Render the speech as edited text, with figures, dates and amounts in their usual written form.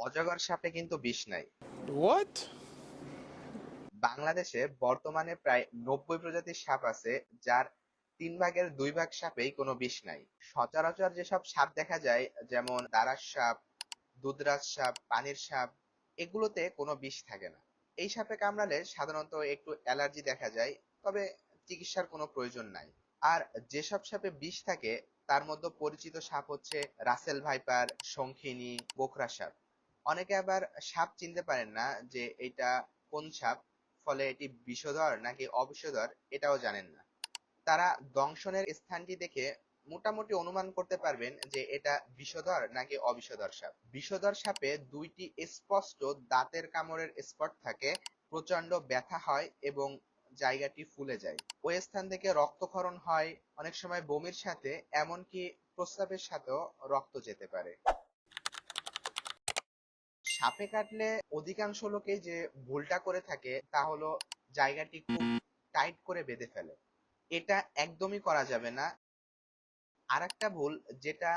অজগর সাপে কিন্তু বিষ নাই। What? বাংলাদেশে বর্তমানে প্রায় 90 প্রজাতির সাপ আছে, যার 3/2 সাপেই কোনো বিষ নাই। সচরাচর যেসব সাপ দেখা যায়, যেমন দারাস সাপ, দুধরাজ সাপ, পানির সাপ, এগুলোতে কোনো বিষ থাকে না। এই সাপে কামড়ালে সাধারণত একটু অ্যালার্জি দেখা যায়, তবে চিকিৎসার কোনো প্রয়োজন নাই। আর যেসব সাপে বিষ থাকে তার মধ্যে পরিচিত সাপ হচ্ছে রাসেল ভাইপার, শঙ্খিনী, গোখরা সাপ। অনেকে আবার সাপ চিনতে পারেন না যে এটা কোন সাপ, ফলে এটি বিষধর নাকি অবিষধর এটাও জানেন না। তারা দংশনের স্থানটি দেখে মোটামুটি অনুমান করতে পারবেন যে এটা বিষধর নাকি অবিষধর সাপ। বিষধর সাপে 2টি স্পষ্ট দাঁতের কামড়ের স্পট থাকে, প্রচন্ড ব্যথা হয় এবং জায়গাটি ফুলে যায়। ওই স্থান থেকে রক্তক্ষরণ হয়, অনেক সময় বমির সাথে এমনকি প্রস্রাবের সাথেও রক্ত যেতে পারে। সাপে কাটলে অধিকাংশ লোকেই যে ভুলটা করে থাকে তা হলো জায়গাটি খুব টাইট করে বেঁধে ফেলে। এটা একদমই করা যাবে না। আরেকটা ভুল যেটা